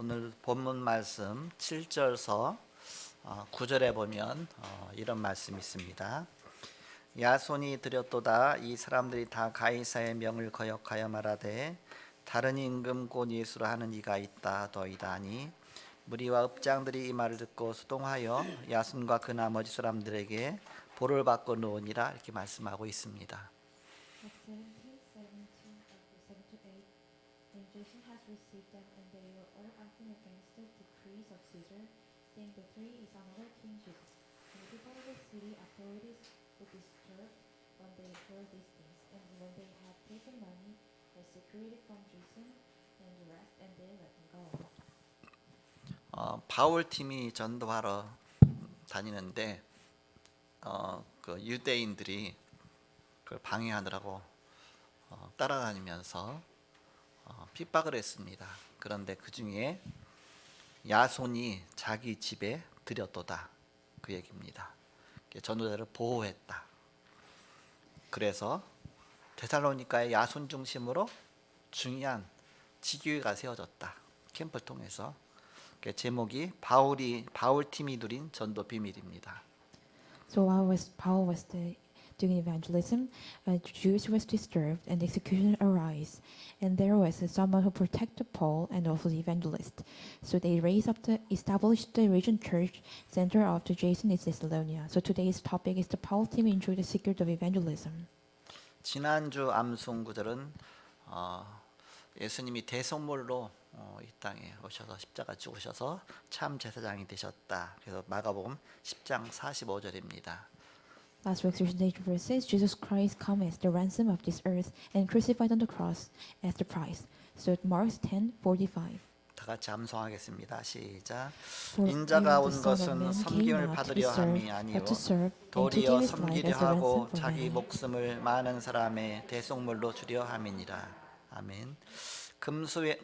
오늘 본문 말씀 7절서 9절에 보면 이런 말씀이 있습니다. 야손이 드렸도다. 이 사람들이 다 가이사의 명을 거역하여 말하되 다른 임금 곧 예수라 하는 이가 있다 더이다 하니 무리와 읍장들이 이 말을 듣고 수동하여 야손과 그 나머지 사람들에게 보를 받고 놓으니라 이렇게 말씀하고 있습니다. And Jason has received them, and they were all acting against the decrees of Caesar, saying the three is another King Jesus. And the people of the city authorities were disturbed when they heard these things, and when they had taken money, they secreted from Jason and the rest, and they let them go. 바울 팀이 전도하러 다니는데 그 유대인들이 그걸 방해하느라고 따라다니면서 핍박을 했습니다. 그런데 그 중에 야손이 자기 집에 들였도다 그 얘기입니다. 전도자를 보호했다. 그래서 데살로니가의 야손 중심으로 중요한 지교회가 세워졌다. 캠프를 통해서. 제목이 바울 팀이 누린 전도 비밀입니다. So while Paul was doing evangelism, Jews was disturbed and execution arose, and there was someone who protected Paul and also the evangelist. So they established the region church center of the Jason in Thessalonica. So today's topic is the Paul team enjoy the secret of evangelism. 지난주 암송 구절은 예수님이 대속물로 이 땅에 오셔서 십자가 죽으셔서 참 제사장이 되셨다. 그래서 마가복음 10장 45절입니다. Last week's recitation verse says, Jesus Christ come as the ransom of this earth and crucified on the cross as the price. So Mark 10:45. 다 같이 암송하겠습니다. 시작. For 인자가 the 온 Son of 것은 Man came 섬김을 not to be 받으려 함이 served, 아니요 but to serve, and to 도리어 give his life 섬기려 as a 하고 ransom for 자기 many. 목숨을 많은 사람의 대속물로 주려 함이니라. 아멘.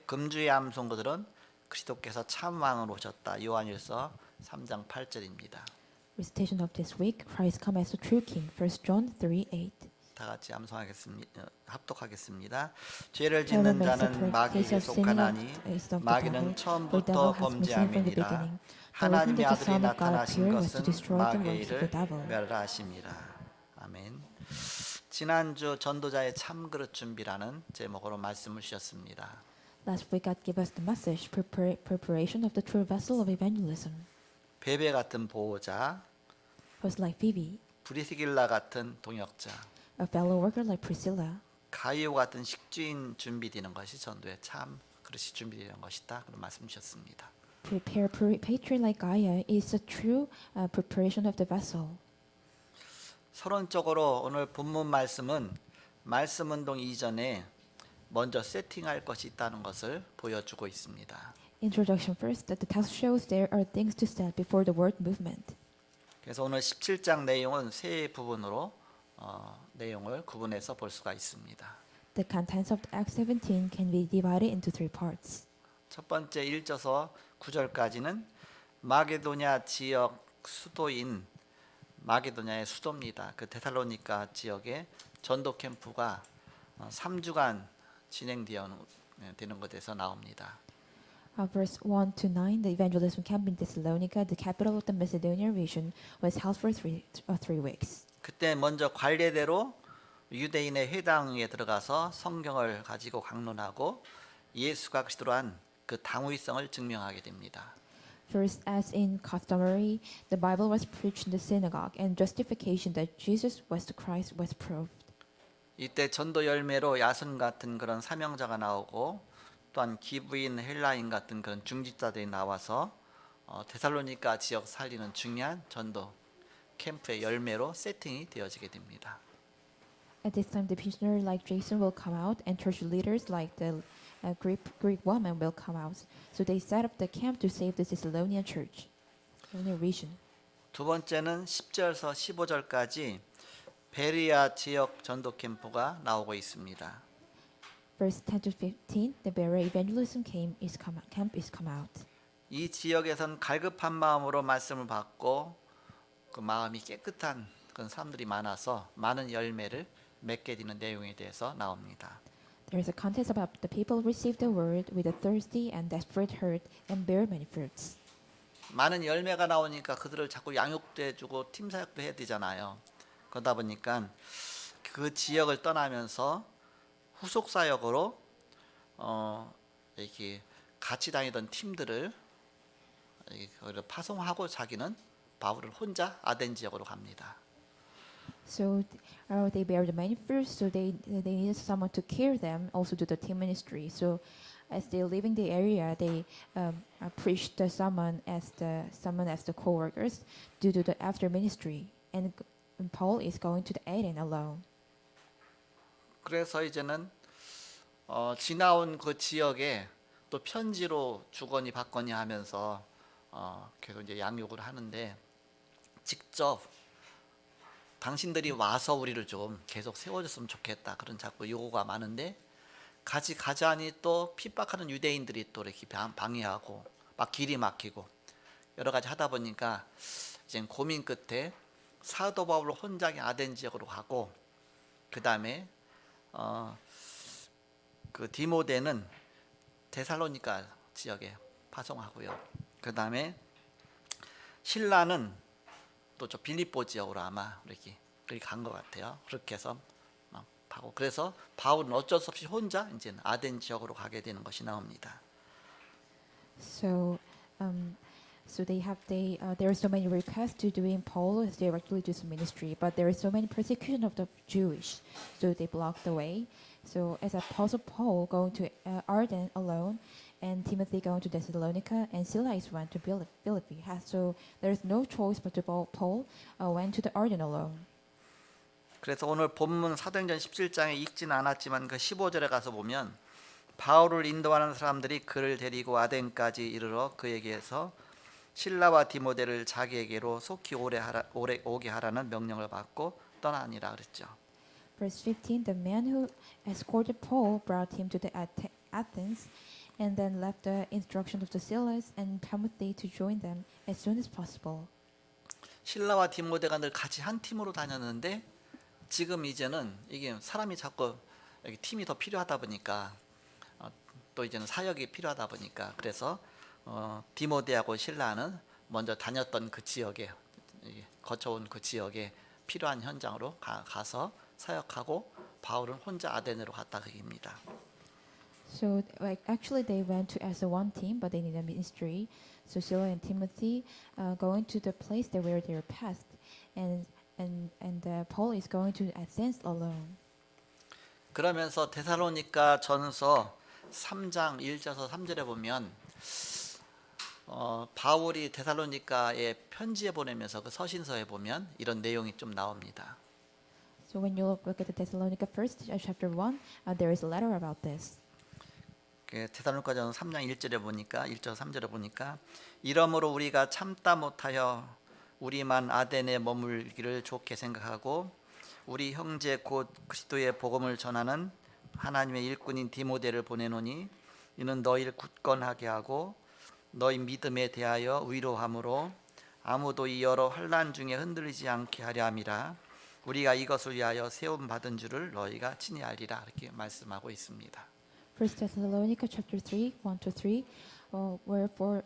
금주의 암송구들은 그리스도께서 참 왕으로 오셨다. 요한일서 3장 8절입니다. Recitation of this week, Christ come as the true King. 1 John 3:8. 다 같이 암송하겠습니다. 합독하겠습니다. 죄를 짓는 자는 마귀에게 속하나니 마귀는 처음부터 범죄함이니라. 하나님의 아들이 나타나신 것은 마귀의 일을 멸하심이라. 아멘. 지난주 전도자의 참그릇 준비라는 제목으로 말씀을 주셨습니다. Last week, God gave us the message, preparation of the true vessel of evangelism. 베베 같은 보호자, Was like Phoebe, 브리스길라 같은 동역자, a fellow worker like Priscilla, 가이오 같은 식주인 준비되는 것이 전도의 참 그릇이 준비되는 것이다. 그런 말씀 주셨습니다. patriot like Gaia is the true preparation of the vessel. 서론적으로 오늘 본문 말씀은 말씀 운동 이전에 먼저 세팅할 것이 있다는 것을 보여주고 있습니다. Introduction first, that the text shows there are things to set before the word movement. 그래서 오늘 17장 내용은 세 부분으로 내용을 구분해서 볼 수가 있습니다. The contents of Acts 17 can be divided into three parts. 첫 번째 1절서 9절까지는 마게도냐 지역 수도인 마게도냐의 수도입니다. 그 데살로니가 지역의 전도 캠프가 3주간 진행되는 것에서 나옵니다. Verse 1 to 9, the evangelism camp in Thessalonica, the capital of the Macedonian region, was held for three weeks. 그때 먼저 관례대로 유대인의 회당에 들어가서 성경을 가지고 강론하고 예수가 그리스도란 그 당위성을 증명하게 됩니다. First, as in customary, the Bible was preached in the synagogue, and justification that Jesus was the Christ was proved. 이때 전도 열매로 야손 같은 그런 사명자가 나오고 또한 기부인 헬라인 같은 그런 중직자들이 나와서 데살로니가 지역 살리는 중요한 전도 캠프의 열매로 세팅이 되어지게 됩니다. At this time, the prisoner like Jason will come out, and church leaders like the Greek woman will come out. So they set up the camp to save the Thessalonian church, Thessalonian region. 두 번째는 10절에서 15절까지 베리아 지역 전도 캠프가 나오고 있습니다. Verse 10 to 15, the Berea evangelism camp is come out. 이 지역에선 갈급한 마음으로 말씀을 받고 그 마음이 깨끗한 그런 사람들이 많아서 많은 열매를 맺게 되는 내용에 대해서 나옵니다. There is a contest about the people who receive the word with a thirsty and desperate heart and bear many fruits. 많은 열매가 나오니까 그들을 자꾸 양육도 해주고 팀 사역도 해야 되잖아요. 그러다 보니까 그 지역을 떠나면서 후속 사역으로 이렇게 같이 다니던 팀들을 거기를 파송하고 자기는 바울을 혼자 아덴 지역으로 갑니다. So they bear the many fruits. So they needed someone to care them, also do the team ministry. So as they're leaving the area, they preached to someone as the co-workers due to the after ministry. And Paul is going to the Aden alone. 그래서 이제는 지나온 그 지역에 또 편지로 주거니 받거니 하면서 계속 이제 양육을 하는데 직접 당신들이 와서 우리를 좀 계속 세워줬으면 좋겠다 그런 자꾸 요구가 많은데 같이 가자니 또 핍박하는 유대인들이 또 이렇게 방해하고 막 길이 막히고 여러 가지 하다 보니까 이제 고민 끝에 사도 바울을 혼자 아덴 지역으로 가고 그 다음에 그 디모데는 데살로니가 지역에 파송하고요. 그 다음에 신라는 또 저 빌립보 지역으로 아마 이렇게 간 것 같아요. 그렇게 해서 막 하고 그래서 바울은 어쩔 수 없이 혼자 이제 아덴 지역으로 가게 되는 것이 나옵니다. So there are so many requests to doing Paul as directly to ministry, but there is so many persecution of the Jewish, so they blocked the way. So as Apostle Paul going to Arden alone, and Timothy going to Thessalonica, and Silas went to Philippi. So there is no choice but to Paul went to the Arden alone. 그래서 오늘 본문 사도행전 17장에 읽지는 않았지만 그 15절에 가서 보면 바울을 인도하는 사람들이 그를 데리고 아덴까지 이르러 그에게서 실라와 디모데를 자기에게로 속히 오게 하라는 명령을 받고 떠나니라 그랬죠. Verse 15, the man who escorted Paul brought him to the Athens and then left the instruction of the Silas and Timothy to join them as soon as possible. 실라와 디모데가 늘 같이 한 팀으로 다녔는데 지금 이제는 이게 사람이 자꾸 팀이 더 필요하다 보니까 또 이제는 사역이 필요하다 보니까 그래서 디모데하고 실라는 먼저 다녔던 그 지역에 거쳐온 그 지역에 필요한 현장으로 가서 사역하고 바울은 혼자 아덴으로 갔다 그 얘기입니다. So actually they went to as a one team, but they need a ministry. So Silas and Timothy going to the place where they were passed, and Paul is going to Athens alone. 그러면서 데살로니가 전서 3장 1절에서 3절에 보면 바울이 데살로니가에 편지에 보내면서 그 서신서에 보면 이런 내용이 좀 나옵니다. So when you look at the Thessalonica first chapter 1, there is a letter about this. 데살로니가전 3장 1절에 보니까 1절 3절에 보니까 이러므로 우리가 참다 못하여 우리만 아덴에 머물기를 좋게 생각하고 우리 형제 곧 그리스도의 복음을 전하는 하나님의 일꾼인 디모데를 보내노니 이는 너희를 굳건하게 하고 너희 믿음에 대하여 위로함으로 아무도 이 여러 환난 중에 흔들리지 않게 하려 함이라 우리가 이것을 위하여 세움 받은 줄을 너희가 친히 알리라 이렇게 말씀하고 있습니다. First Thessalonica chapter 3, 1-3. Wherefore,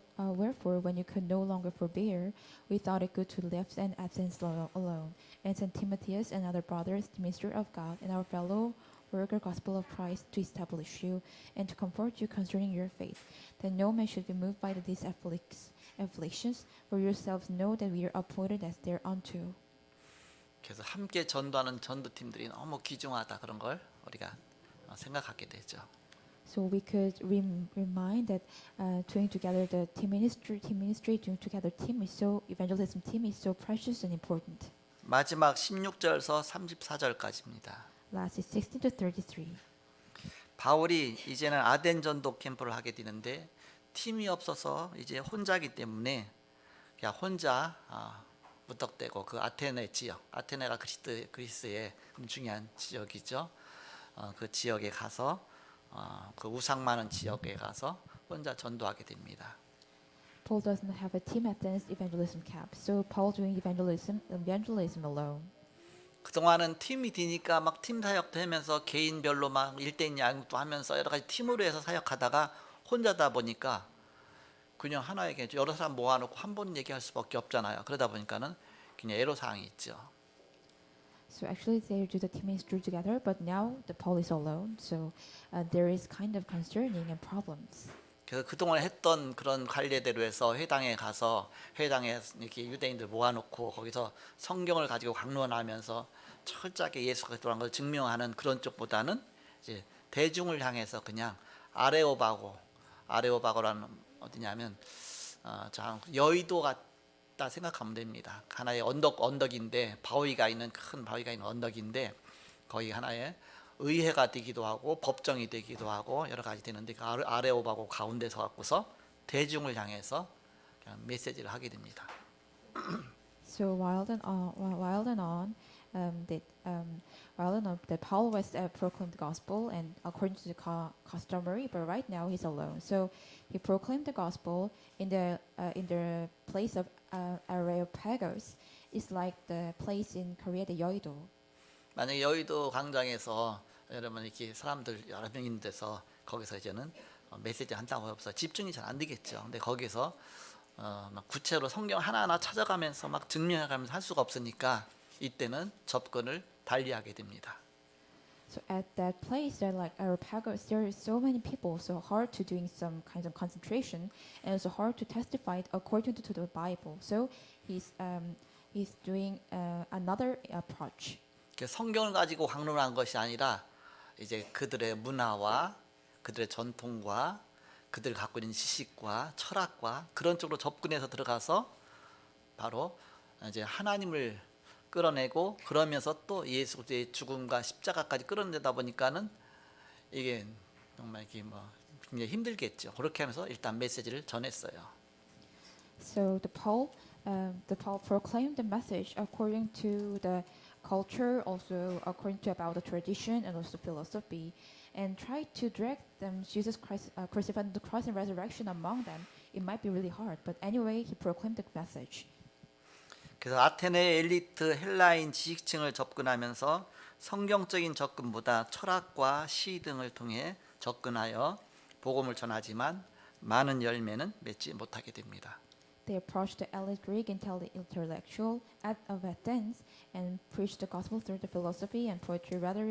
when you could no longer forbear, we thought it good to leave and Athens alone, and send Timotheus and other brothers, the minister of God, and our fellow worker gospel of Christ, to establish you and to comfort you concerning your faith, that no man should be moved by these afflictions, for yourselves know that we are appointed as thereunto. 그래서 함께 전도하는 전도팀들이 너무 귀중하다 그런 걸 우리가 생각하게 되죠. So we could remind that doing together the team ministry, doing together evangelism team is so precious and important. 마지막 16절에서 34절까지입니다. Last is 16-33. 바울이 이제는 아덴 전도 캠프를 하게 되는데 팀이 없어서 이제 혼자기 때문에 그냥 혼자 무턱대고 그 아테네 지역, 아테네가 그리스의 중요한 지역이죠. 그 지역에 가서 그 우상 많은 지역에 가서 혼자 전도하게 됩니다. Paul does not have a team at Athens evangelism camp, so Paul doing evangelism alone. 그동안은 팀이 되니까 막 팀 사역도 하면서 개인별로 막 1대1 양육도 하면서 여러 가지 팀으로 해서 사역하다가 혼자다 보니까 그냥 하나의 여러 사람 모아놓고 한 번 얘기할 수밖에 없잖아요. 그러다 보니까는 그냥 애로사항이 있죠. So actually, they do the team ministry together, but now the Paul is alone. So there is kind of concerning and problems. 그래서 그동안 했던 그런 관례대로 해서 회당에 가서 회당에 이렇게 유대인들 모아놓고 거기서 성경을 가지고 강론하면서 철저하게 예수가 그리스도라는 걸 증명하는 그런 쪽보다는 이제 대중을 향해서 그냥 아레오바고라는 어디냐면 저 여의도 같다 생각하면 됩니다. 하나의 언덕인데 큰 바위가 있는 언덕인데 거기 하나의 의회가 되기도 하고 법정이 되기도 하고 여러 가지 되는데 그 아레오바고 가운데 서 갖고서 대중을 향해서 그냥 메시지를 하게 됩니다. So while and on, that Paul was proclaimed the gospel and according to the customary, but right now he's alone. So he proclaimed the gospel in the place of Areopagus. It's like the place in Korea, the Yeouido. 만약에 여의도 광장에서 여러분 이렇게 사람들 여러 명 있는 데서 거기서 이제는 메시지 한다고 해서 집중이 잘 안 되겠죠. 근데 거기서 막 구체로 성경 하나하나 찾아가면서 막 증명해가면서 할 수가 없으니까 이때는 접근을 달리하게 됩니다. So at that place, there like Areopagus, there is so many people, so hard to doing some kinds of concentration, and also hard to testify according to the Bible. So he's doing another approach. 성경을 가지고 강론한 것이 아니라 이제 그들의 문화와 그들의 전통과 그들 갖고 있는 지식과 철학과 그런 쪽으로 접근해서 들어가서 바로 이제 하나님을 끌어내고 그러면서 또 예수의 죽음과 십자가까지 끌어내다 보니까는 이게 정말 이게 굉장히 힘들겠죠. 그렇게 하면서 일단 메시지를 전했어요. So the Paul proclaimed the message according to the culture, also according to about the tradition and also philosophy, and tried to drag them Jesus Christ crucified on the cross and resurrection among them. It might be really hard, but anyway, he proclaimed the message. 그래서 아테네 엘리트 헬라인 지식층을 접근하면서 성경적인 접근보다 철학과 시 등을 통해 접근하여 복음을 전하지만 많은 열매는 맺지 못하게 됩니다. They approached the elite Greek intellectual of Athens and preached the gospel through the philosophy and poetry, rather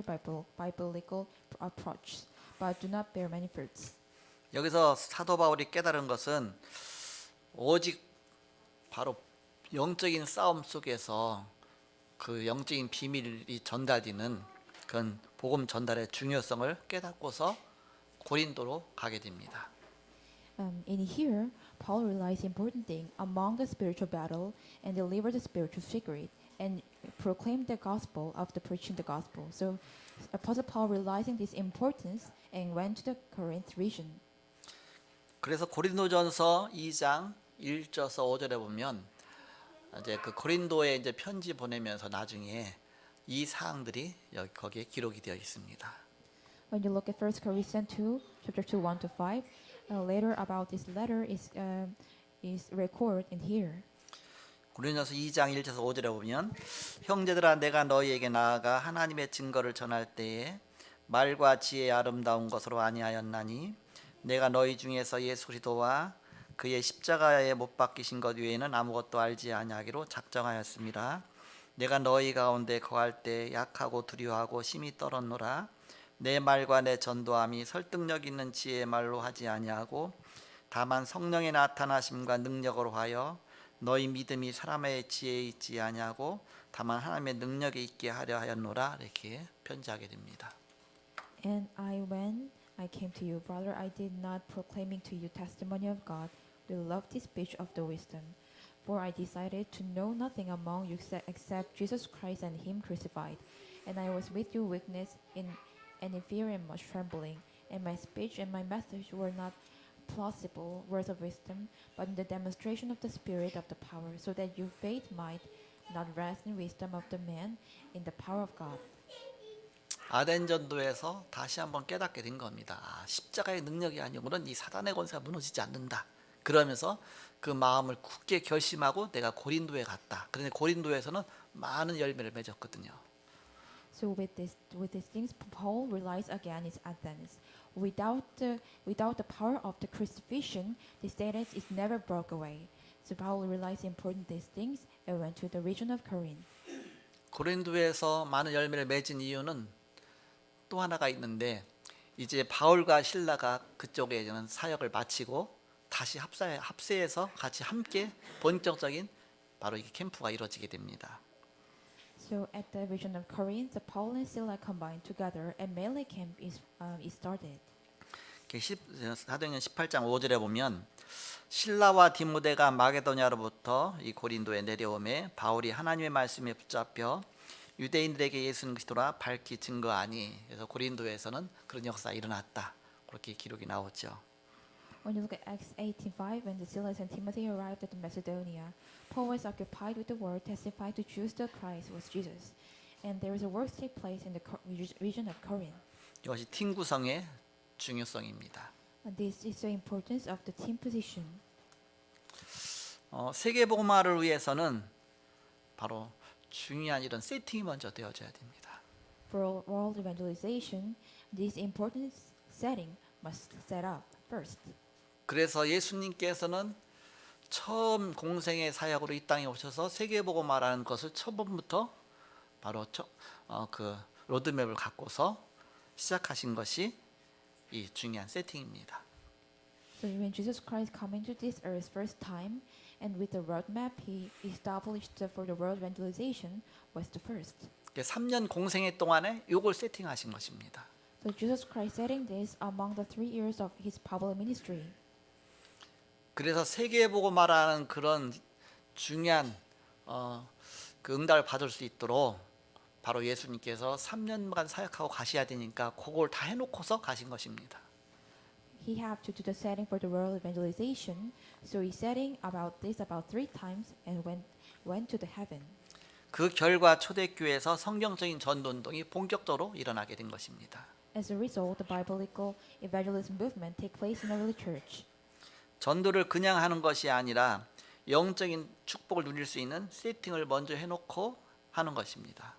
biblical approach, but do not bear many fruits. 여기서 사도 바울이 깨달은 것은 오직 바로 영적인 싸움 속에서 그 영적인 비밀이 전달되는 그런 복음 전달의 중요성을 깨닫고서 고린도로 가게 됩니다. In here, Paul realized important thing among the spiritual battle and delivered the spiritual secret and proclaimed the gospel of the preaching the gospel. So Apostle Paul realizing this importance and went to the Corinth region. 그래서 고린도전서 2장 1절서 5절에 보면 이제 그 고린도에 이제 편지 보내면서 나중에 이 사항들이 거기에 기록이 되어 있습니다. When you look at 1 Corinthians 2, chapter 2, 1 to 5, later about this letter is recorded in here. 고린도전서 2장 1절에서 5절에 보면 형제들아 내가 너희에게 나아가 하나님의 증거를 전할 때에 말과 지혜의 아름다운 것으로 아니하였나니 내가 너희 중에서 예수 그리스도와 그의 십자가에 못 박히신 것 외에는 아무것도 알지 아니하기로 작정하였습니다. 내가 너희 가운데 거할 때 약하고 두려워하고 심히 떨었노라. 내 말과 내 전도함이 설득력 있는 지혜의 말로 하지 아니하고 다만 성령의 나타나심과 능력으로 하여 너희 믿음이 사람의 지혜에 있지 아니하고 다만 하나님의 능력에 있게 하려 하였노라. 이렇게 편지하게 됩니다. And when I came to you, brother, I did not proclaiming to you testimony of God, the lofty speech of the wisdom. For I decided to know nothing among you except Jesus Christ and Him crucified. And I was with you weakness and in fear and much trembling. And my speech and my message were not plausible words of wisdom, but in the demonstration of the Spirit of the power, so that your faith might not rest in wisdom of the man, in the power of God. 아덴 전도에서 다시 한번 깨닫게 된 겁니다. 십자가의 능력이 아니오면 이 사단의 권세가 무너지지 않는다. 그러면서 그 마음을 굳게 결심하고 내가 고린도에 갔다. 그런데 고린도에서는 많은 열매를 맺었거든요. So with these things, Paul relies again is Athens. Without the power of the crucifixion, the status is never broke away. So Paul realized important these things and went to the region of Corinth. 고린도에서 많은 열매를 맺은 이유는 또 하나가 있는데, 이제 바울과 실라가 그쪽에는 사역을 마치고 다시 합세해서 같이 함께 본격적인 바로 이 캠프가 이루어지게 됩니다. So at the region of Corinth, the Paul and Sila combined together, and Melee camp is started. 사도행전 18장 5절에 보면 실라와 디모데가 마게도냐로부터 이 고린도에 내려오매 바울이 하나님의 말씀에 붙잡혀 유대인들에게 예수는 그리스도라 밝히 증거하니. 그래서 고린도에서는 그런 역사가 일어났다, 그렇게 기록이 나오죠. When you look at Acts 18:5, when the Silas and Timothy arrived at Macedonia, Paul was occupied with the word, testifying to Jews that Christ was Jesus, and there was a work take place in the region of Corinth. 이것이 팀 구성의 중요성입니다. And this is the importance of the team position. 세계 복음화를 위해서는 바로 중요한 이런 세팅이 먼저 되어져야 됩니다. For world evangelization, this important setting must set up first. 그래서 예수님께서는 처음 공생의 사역으로 이 땅에 오셔서 세계 복음화라는 것을 처음부터 바로 그 로드맵을 갖고서 시작하신 것이 이 중요한 세팅입니다. So when Jesus Christ came into this earth first time, and with the roadmap he established for the world evangelization was the first. 3년 공생애 동안에 이걸 세팅하신 것입니다. So Jesus Christ setting this among the 3 years of his public ministry. 그래서 세계 복음화라는 그런 중요한 그 응답을 받을 수 있도록 바로 예수님께서 3년간 사역하고 가셔야 되니까 그걸 다 해놓고서 가신 것입니다. He had to do the setting for the world evangelization, so he setting about 3 times and went to the heaven. 그 결과 초대교회에서 성경적인 전도 운동이 본격적으로 일어나게 된 것입니다. As a result, the biblical evangelism movement take place in the early church. 전도를 그냥 하는 것이 아니라 영적인 축복을 누릴 수 있는 세팅을 먼저 해놓고 하는 것입니다.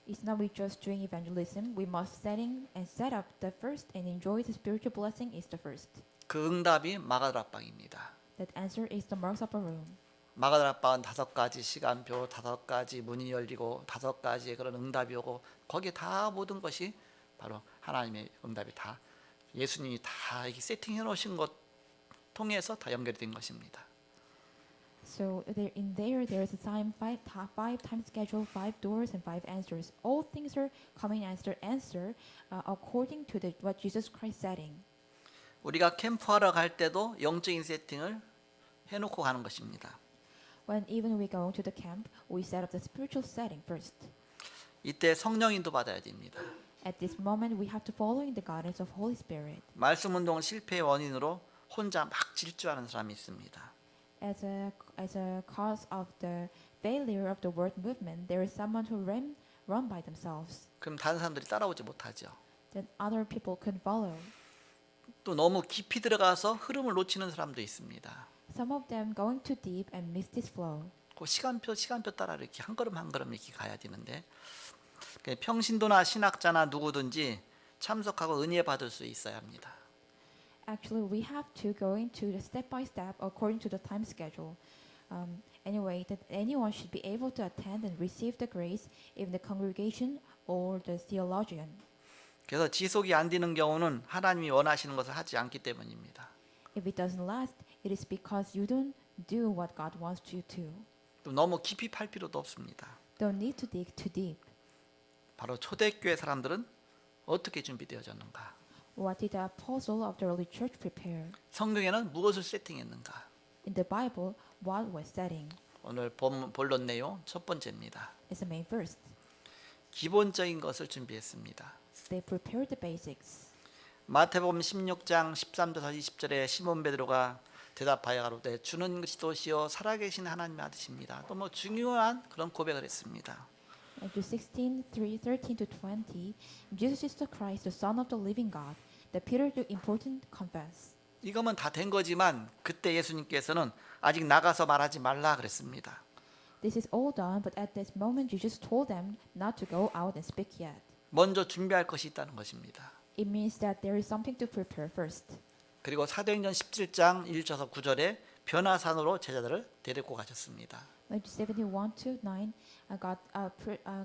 It's not we just doing evangelism. We must set up the first and enjoy the spiritual blessing is the first. 그 응답이 마가다락방입니다. That answer is the marks of a room. 마가다락방은 5가지 시간표, 5가지 문이 열리고 5가지의 그런 응답이 오고 거기에 다 모든 것이 바로 하나님의 응답이 다 예수님이 다 이렇게 세팅해 놓으신 것 통해서 다 연결이 된 것입니다. So there is a time five times schedule, 5 doors and 5 answers. All things are coming answer according to what Jesus Christ setting. 우리가 캠프하러 갈 때도 영적인 세팅을 해놓고 가는 것입니다. When even we go to the camp, we set up the spiritual setting first. 이때 성령 인도 받아야 됩니다. At this moment, we have to follow in the guidance of Holy Spirit. 말씀 운동 실패의 원인으로 혼자 막 질주하는 사람이 있습니다. As a cause of the failure of the word movement, there is someone who run by themselves. 그럼 다른 사람들이 따라오지 못하죠. Then other people can follow. 또 너무 깊이 들어가서 흐름을 놓치는 사람도 있습니다. Some of them going too deep and miss this flow. 그 시간표 따라 이렇게 한 걸음 한 걸음 이렇게 가야 되는데 평신도나 신학자나 누구든지 참석하고 은혜 받을 수 있어야 합니다. Actually, we have to go into the step by step according to the time schedule. Anyway, that anyone should be able to attend and receive the grace, even the congregation or the theologian. 그래서 지속이 안 되는 경우는 하나님이 원하시는 것을 하지 않기 때문입니다. If it doesn't last, it is because you don't do what God wants you to. 또 너무 깊이 팔 필요도 없습니다. Don't need to dig too deep. 바로 초대교회 사람들은 어떻게 준비되어졌는가? What did the apostle of the early church prepare? 성경에는 무엇을 세팅했는가? In the Bible, what was setting? 오늘 본론 내용 첫 번째입니다. Is the main verse. 기본적인 것을 준비했습니다. They prepared the basics. 마태복음 16장 13절에서 20절에 시몬 베드로가 대답하여 가로되 주는 그리스도시요 살아계신 하나님의 아들이십니다. 또 중요한 그런 고백을 했습니다. Matthew 16:13 to 20, Jesus is the Christ, the Son of the living God. That Peter the important confess. 이거면 다 된 거지만 그때 예수님께서는 아직 나가서 말하지 말라 그랬습니다. This is all done, but at this moment Jesus told them not to go out and speak yet. 먼저 준비할 것이 있다는 것입니다. It means that there is something to prepare first. 그리고 사도행전 17장 1절에서 9절에 변화산으로 제자들을 데리고 가셨습니다. Matthew 71:1-9,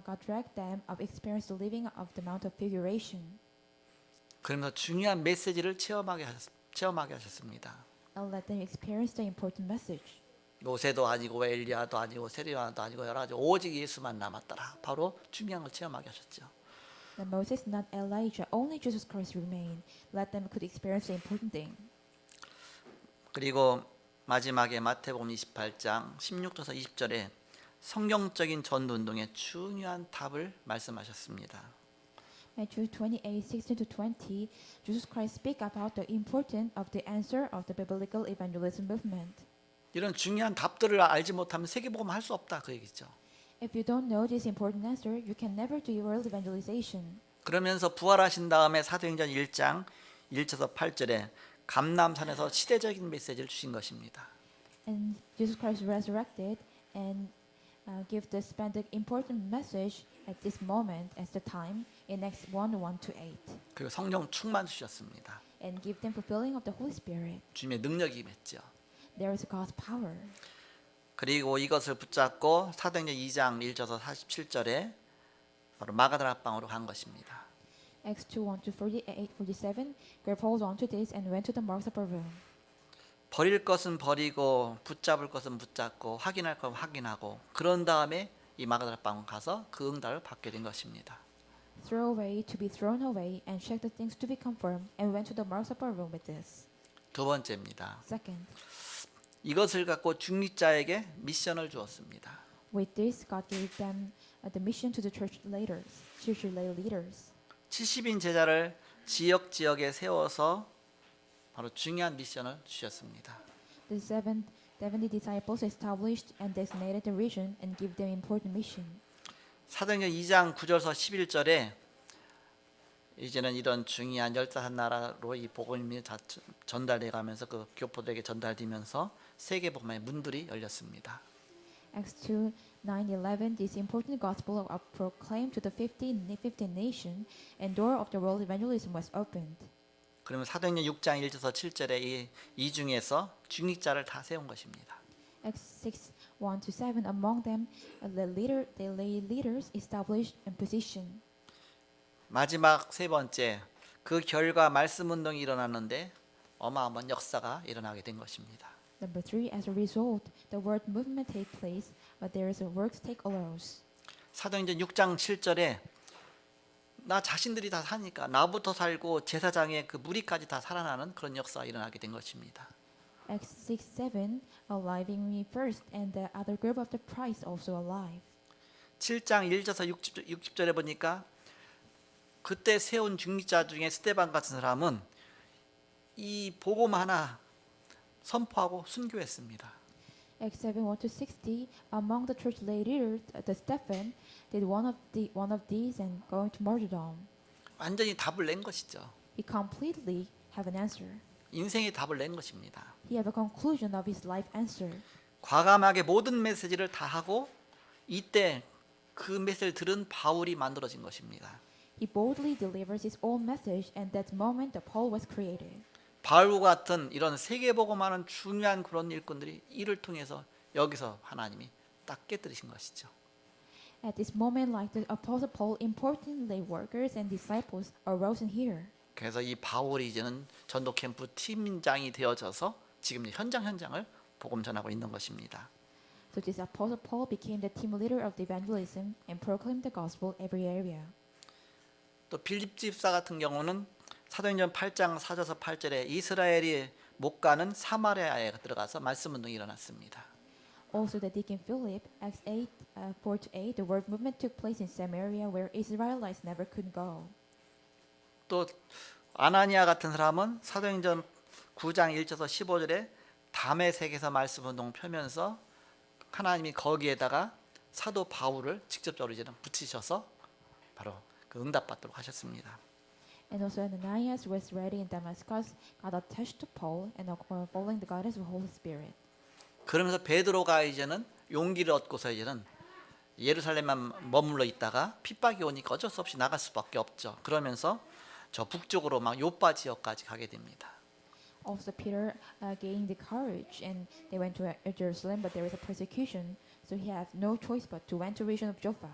God dragged them up, experienced the living of the Mount of Figuration, 그러면서 중요한 메시지를 체험하게 하셨습니다. and let them experience the important message. 모세도 아니고 엘리야도 아니고 세리야도 아니고 여러 가지 오직 예수만 남았더라. 바로 중요한 걸 체험하게 하셨죠. That Moses, not Elijah, only Jesus Christ remained. Let them could experience the important thing. 그리고 마지막에 마태복음 28장 16절에서 20절에 성경적인 전도 운동의 중요한 답을 말씀하셨습니다. Matthew 28:16-20, Jesus Christ speak about the importance of the answer of the biblical evangelism movement. 이런 중요한 답들을 알지 못하면 세계복음 할 수 없다 그 얘기죠. If you don't know this important answer, you can never do world evangelization. 그러면서 부활하신 다음에 사도행전 1장 1절에서 8절에 감람산에서 시대적인 메시지를 주신 것입니다. And Jesus Christ resurrected and spent the important message at this moment as the time in Acts 1:1-8, 그리고 성령 충만 주셨습니다. and give them fulfilling of the Holy Spirit. 주님의 능력이 임했죠. There is God's power. 그리고 이것을 붙잡고 사도행전 2장 1절에서 47절에 바로 마가다라 방으로 간 것입니다. Acts 2:1-48-47, grabbed hold onto this and went to the marks upper room. 버릴 것은 버리고 붙잡을 것은 붙잡고 확인할 건 확인하고 그런 다음에 이 마가다라 방으로 가서 그 응답을 받게 된 것입니다. Throw away to be thrown away, and check the things to be confirmed, and went to the marks upper room with this. 두 번째입니다. Second, 이것을 갖고 중직자에게 미션을 주었습니다. with this, God gave them the mission to the church leaders. 70인 제자를 지역에 세워서 바로 중요한 미션을 주셨습니다. The 70 disciples established and designated the region and gave them important mission. 사도행전 2장 9절에서 11절에 이제는 이런 중요한 15나라로 이 복음이 전달돼 가면서 그 교포들에게 전달되면서 세계 복음의 문들이 열렸습니다. Acts 2:9-11, this important gospel of proclaimed to the 15 nation, and door of the world evangelism was opened. 그러면 사도행전 6장 1절에서 7절에 이 중에서 중직자를 다 세운 것입니다. Acts 6:1-7, among them the lay leaders established in position. 마지막 세 번째, 그 결과 말씀 운동이 일어났는데 어마어마한 역사가 일어나게 된 것입니다. Number 3, as a result, the word movement take place, but there is a works take arose. 사도행전 6장 7절에 나 자신들이 다 사니까 나부터 살고 제사장의 그 무리까지 다 살아나는 그런 역사가 일어나게 된 것입니다. Acts 6:7, aliving me first, and the other group of the priest also alive. 7장 1절에서 60절에 보니까 그때 세운 중직자 중에 스데반 같은 사람은 이 복음 하나 선포하고 순교했습니다. Acts 7:1-60, among the church leaders, the Stephen did one of these and going to martyrdom. 완전히 답을 낸 것이죠. He completely have an answer. 인생의 답을 낸 것입니다. He have a conclusion of his life answer. 과감하게 모든 메시지를 다 하고 이때 그 메시지를 들은 바울이 만들어진 것입니다. He boldly delivers his own message, and that moment the Paul was created. 바울 같은 이런 세계복음하는 중요한 그런 일꾼들이 이를 통해서 여기서 하나님이 딱 깨뜨리신 것이죠. At this moment, like the Apostle Paul, important lay workers and disciples arose in here. 그래서 이 바울이 이제는 전도 캠프 팀장이 되어져서 지금 현장을 복음 전하고 있는 것입니다. So this Apostle Paul became the team leader of the evangelism and proclaimed the gospel every area. 또 빌립 집사 같은 경우는 사도행전 8장 4절에서 8절에 이스라엘이 못 가는 사마리아에 들어가서 말씀 운동이 일어났습니다. Also, the deacon Philip, Acts 8:4-8, the word movement took place in Samaria, where Israelites never could go. 또 아나니아 같은 사람은 사도행전 9장 1절에서 15절에 다메섹에서 말씀 운동을 펴면서 하나님이 거기에다가 사도 바울을 직접적으로 이제는 붙이셔서 바로 그 응답받도록 하셨습니다. And also Ananias was ready in Damascus, God attached to Paul, and following the guidance of the Holy Spirit. 그러면서 베드로가 이제는 용기를 얻고서 이제는 예루살렘만 머물러 있다가 핍박이 오니까 어쩔 수 없이 나갈 수밖에 없죠. 그러면서 저 북쪽으로 막 요빠 지역까지 가게 됩니다. Also, Peter gained the courage and they went to Jerusalem, but there was a persecution, so he had no choice but to went to the region of Joppa.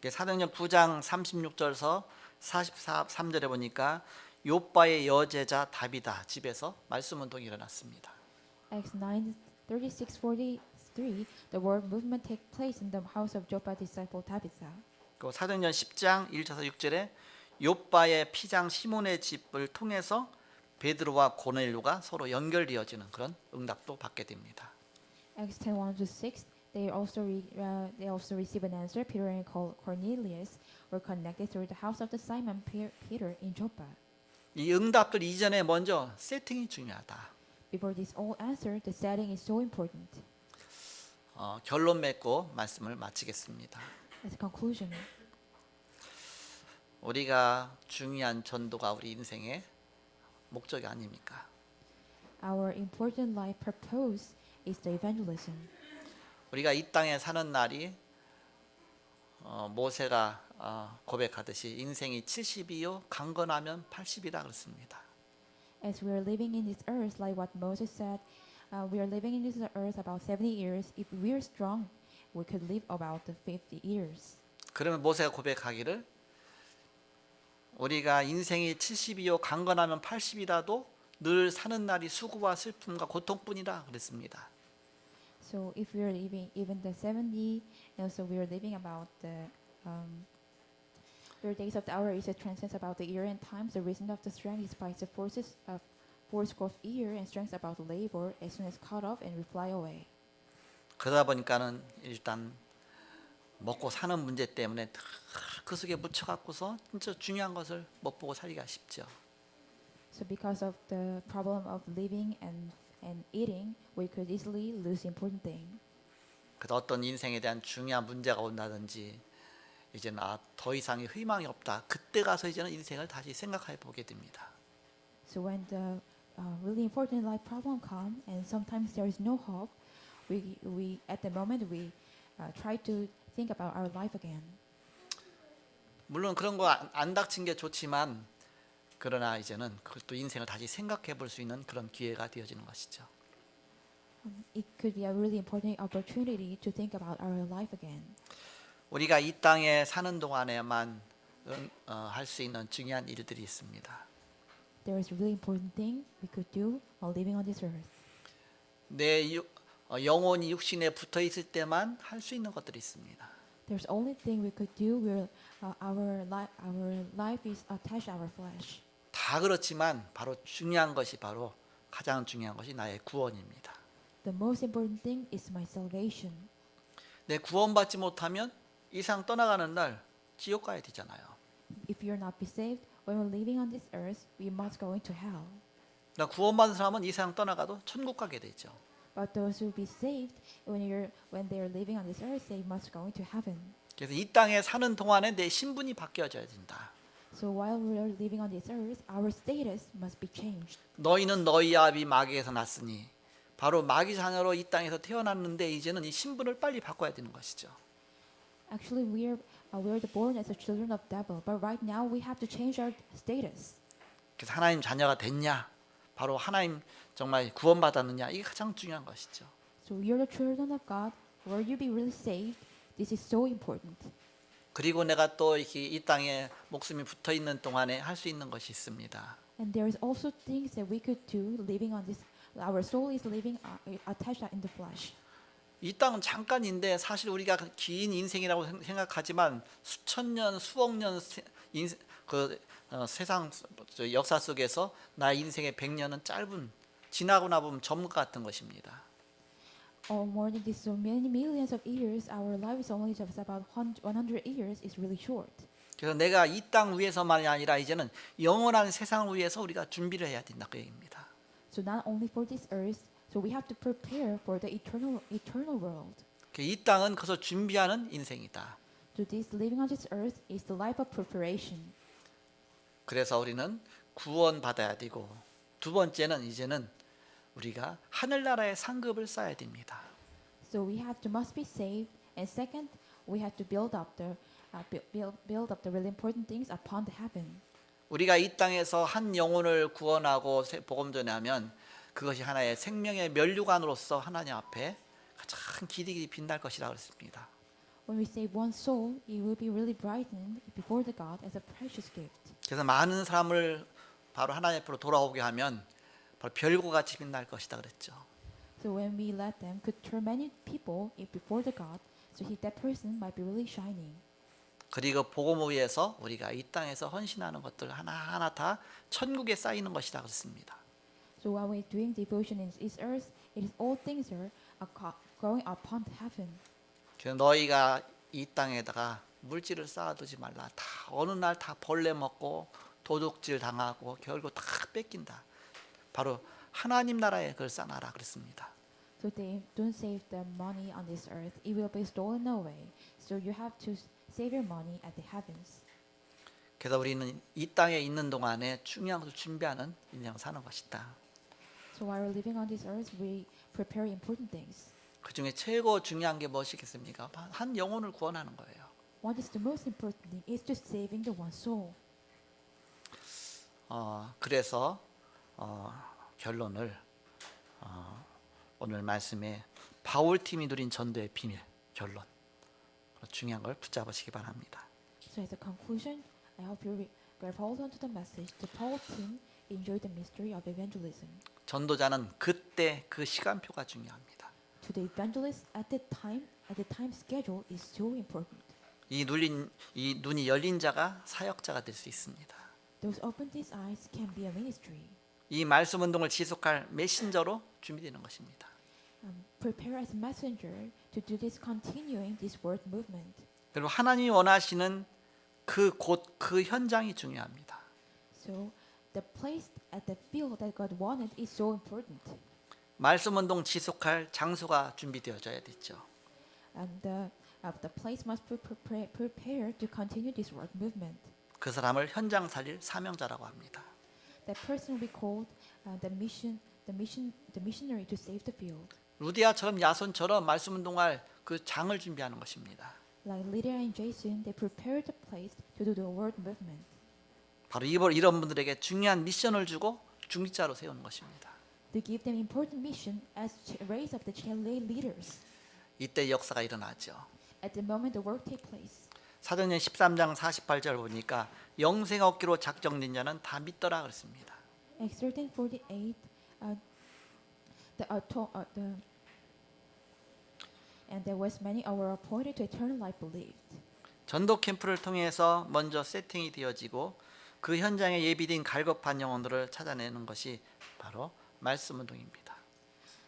사도행전 9장 36절서 43절에 보니까 요빠의 여제자 다비다 집에서 말씀 운동이 일어났습니다. Acts 9:36-43, the word movement take place in the house of Joppa disciple Tabitha. 그 사도행전 10장 1절에서 6절에 요빠의 피장 시몬의 집을 통해서 베드로와 고넬료가 서로 연결되어지는 그런 응답도 받게 됩니다. Acts 10:1-6, they also receive an answer. Peter and Cornelius were connected through the house of the Simon Peter in Joppa. 이 응답들 이전에 먼저 세팅이 중요하다. Before this all answer, the setting is so important. 결론 맺고 말씀을 마치겠습니다. As a conclusion, 우리가 중요한 전도가 우리 인생의 목적이 아닙니까? our important life purpose is the evangelism. 우리가 이 땅에 사는 날이 모세가 고백하듯이 인생이 70이요 강건하면 80이라 그랬습니다. As we are living in this earth, like what Moses said, we are living in this earth about 70 years. If we are strong, we could live about the 50 years. 그러면 모세가 고백하기를 우리가 인생이 70이요 강건하면 80이라도 늘 사는 날이 수고와 슬픔과 고통뿐이라 그랬습니다. So if we are living even the 70, and also we are living about the days of the hour is a transcends about the year and times. The reason of the strength is by the forces of fourscore year and strength about the labor as soon as cut off and we fly away. 그러다 보니까는 일단 먹고 사는 문제 때문에 그 속에 묻혀갖고서 진짜 중요한 것을 못 보고 살기가 쉽죠. So because of the problem of living and eating, we could easily lose important thing. 그래서 어떤 인생에 대한 중요한 문제가 온다든지 이제는 더 이상의 희망이 없다. 그때 가서 이제는 인생을 다시 생각해 보게 됩니다. So when the really important life problem come and sometimes there is no hope, we at the moment we try to think about our life again. 물론 그런 거 안 닥친 게 좋지만 그러나 이제는 그것도 인생을 다시 생각해 볼 수 있는 그런 기회가 되어지는 것이죠. It could be a really important opportunity to think about our life again. 우리가 이 땅에 사는 동안에만 할 수 있는 중요한 일들이 있습니다. There is a really important thing we could do while living on this earth. 내 영혼이 육신에 붙어 있을 때만 할 수 있는 것들이 있습니다. There's only thing we could do where our life is attached to our flesh. 다 그렇지만 바로 중요한 것이 바로 가장 중요한 것이 나의 구원입니다. The most important thing is my salvation. 내 구원받지 못하면 이 세상 떠나가는 날 지옥 가야 되잖아요. If you're not be saved, when we're living on this earth, we must go into hell. 나 구원받은 사람은 이 세상 떠나가도 천국 가게 되죠. But those who be saved, when they are living on this earth, they must go into heaven. 그래서 이 땅에 사는 동안에 내 신분이 바뀌어져야 된다. So while we are living on this earth, our status must be changed. 너희는 너희 아비 마귀에서 났으니 바로 마귀 자녀로 이 땅에서 태어났는데 이제는 이 신분을 빨리 바꿔야 되는 것이죠. Actually, we are born as the children of devil, but right now we have to change our status. 그래서 하나님 자녀가 됐냐? 바로 하나님 정말 구원받았느냐? 이게 가장 중요한 것이죠. So you're the children of God. Will you be really saved? This is so important. 그리고 내가 또 이렇게 이 땅에 목숨이 붙어 있는 동안에 할 수 있는 것이 있습니다. And there is also things that we could do living on this. Our soul is living attached in the flesh. 이 땅은 잠깐인데 사실 우리가 긴 인생이라고 생각하지만 수천 년, 수억 년 세상 역사 속에서 나의 인생의 100년은 짧은 지나고 나보면 전문 같은 것입니다. Or more than this, so many millions of years, our life is only just about 100 years. Is really short. 그래서 내가 이 땅 위에서만이 아니라 이제는 영원한 세상을 위해서 우리가 준비를 해야 된다 그 얘기입니다. So not only for this earth, so we have to prepare for the eternal world. 이 땅은 그래서 준비하는 인생이다. So this living on this earth is the life of preparation. 그래서 우리는 구원받아야 되고 두 번째는 이제는 우리가 하늘나라의 상급을 쌓아야 됩니다. So we must be saved, and second, we have to build up the really important things upon the heaven. 우리가 이 땅에서 한 영혼을 구원하고 복음 전하면 그것이 하나의 생명의 면류관으로서 하나님 앞에 가장 길이 빛날 것이라 그랬습니다. When we save one soul, it will be really brightened before the God as a precious gift. 그래서 많은 사람을 바로 하나님 앞으로 돌아오게 하면 바로 별과 같이 빛날 것이다 그랬죠. So when we let them could turn many people before the God, so that person might be really shining. 그리고 복음을 위해서 우리가 이 땅에서 헌신하는 것들 하나하나 다 천국에 쌓이는 것이다 그랬습니다. So while we're doing devotion in this earth, it is all things are going upon heaven. 그래서 너희가 이 땅에다가 물질을 쌓아두지 말라. 다 어느 날 다 벌레 먹고 도둑질 당하고 결국 다 뺏긴다. 바로 하나님 나라에 그걸 쌓아라 그랬습니다. So they don't save the money on this earth; it will be stolen away. So you have to save your money at the heavens. 그래서 우리는 이 땅에 있는 동안에 중요한 것을 준비하는 인생을 사는 것이다. So while we're living on this earth, we prepare important things. 그 중에 최고 중요한 게 무엇이겠습니까? 한 영혼을 구원하는 거예요. What is the most important thing is to saving the one soul. 그래서 결론을 오늘 말씀에 바울 팀이 누린 전도의 비밀 결론 중요한 걸 붙잡으시기 바랍니다. So as a conclusion, I hope you grab hold onto the message. The Paul team enjoyed the mystery of evangelism. 전도자는 그때 그 시간표가 중요합니다. To the evangelist at the time schedule is so important. 이 눈이 열린 자가 사역자가 될 수 있습니다. Those open these eyes can be a ministry. 이 말씀 운동을 지속할 메신저로 준비되는 것입니다. Prepare as messenger to do this continuing this word movement. 그리고 하나님이 원하시는 그 현장이 중요합니다. So the place at the field that God wanted is so important. 말씀 운동 지속할 장소가 준비되어져야 되죠. And the place must be prepared to continue this word movement. 그 사람을 현장 살릴 사명자라고 합니다. That person we called the missionary to save the field. 루디아처럼 야손처럼 말씀 운동할 그 장을 준비하는 것입니다. Like Lydia and Jason, they prepared the place to do the word movement. 바로 이런 분들에게 중요한 미션을 주고 중직자로 세우는 것입니다. To give them important mission as raise up the lay leaders. 이때 역사가 일어나죠. At the moment the work take place. 사도행전 13장 48절 보니까 영생 얻기로 작정된 자는 다 믿더라 그랬습니다. Acts 13:48, and there was many were appointed to eternal life believed. 전도 캠프를 통해서 먼저 세팅이 되어지고 그 현장에 예비된 갈급한 영혼들을 찾아내는 것이 바로 말씀 운동입니다.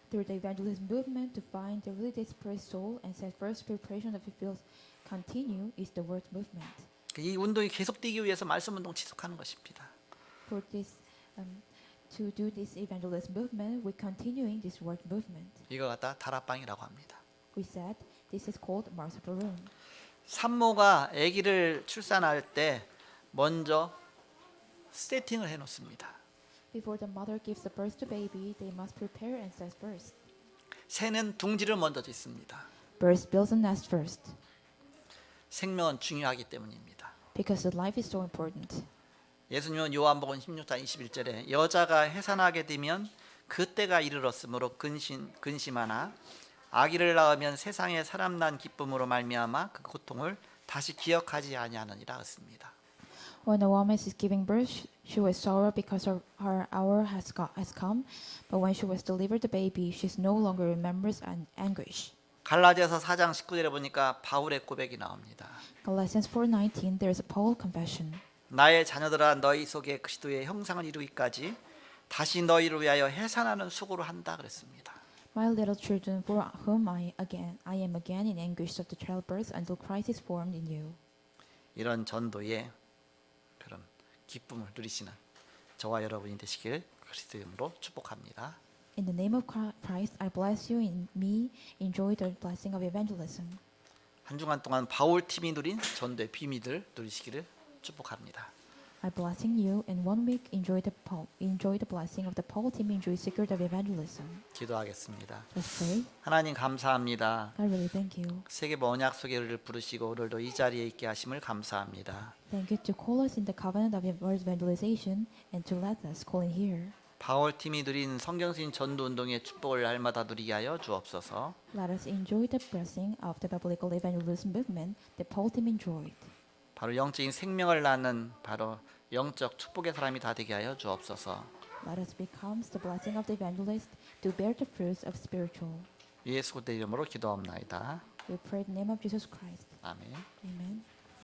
Through the evangelism movement to find the really desperate soul and set first preparation of the fields continue is the word movement. 이 운동이 계속되기 위해서 말씀 운동 지속하는 것입니다. For this, to do this evangelism movement, we're continuing this word movement. 이거 갖다 다락방이라고 합니다. We said this is called Martha room. 산모가 아기를 출산할 때 먼저 세팅을 해놓습니다. Before the mother gives the birth to baby, they must prepare and set first. 새는 둥지를 먼저 짓습니다. Birds builds a nest first 생명은 중요하기 때문입니다. because the life is so important. 예수님은 요한복음 16장 21절에 여자가 해산하게 되면 그때가 이르렀으므로 근심하나 아기를 낳으면 세상에 사람 난 기쁨으로 말미암아 그 고통을 다시 기억하지 아니하느니라 했습니다. When a woman is giving birth, she will sorrow because her hour has come. But when she was delivered the baby, she no longer remembers anguish. 갈라디아서 4장 19절에 보니까 바울의 고백이 나옵니다. Galatians 4:19, there is a Paul confession. 나의 자녀들아 너희 속에 그리스도의 형상을 이루기까지 다시 너희를 위하여 해산하는 수고를 한다 그랬습니다. My little children, for whom I am again in anguish of the childbirth until Christ is formed in you. 이런 전도에 그런 기쁨을 누리시는 저와 여러분이 되시길 그리스도 이름으로 축복합니다. In the name of Christ, I bless you in me. Enjoy the blessing of evangelism. 한 주간 동안 바울 팀이 누린 전도의 비밀을 누리시기를 축복합니다. I blessing you. In 1 week, enjoy the blessing of the Paul team. Enjoy secret of evangelism. 기도하겠습니다. Let's pray. 하나님 감사합니다. God, really thank you. 세계보 언약 속에 우리를 부르시고 오늘도 이 자리에 있게 하심을 감사합니다. Thank you to call us in the covenant of evangelization and to let us call in here. 바울 팀이 누린 성경신 전도 운동의 축복을 날마다 누리게 하여 주옵소서. Let us enjoy the blessing of the biblical evangelism movement that Paul team enjoyed. 바로 영적인 생명을 낳는 바로 영적 축복의 사람이 다 되게 하여 주옵소서. Let us become the blessing of the evangelist to bear the fruits of spiritual. 예수 그리스도의 이름으로 기도합나이다. We pray in the name of Jesus Christ. 아멘. Amen.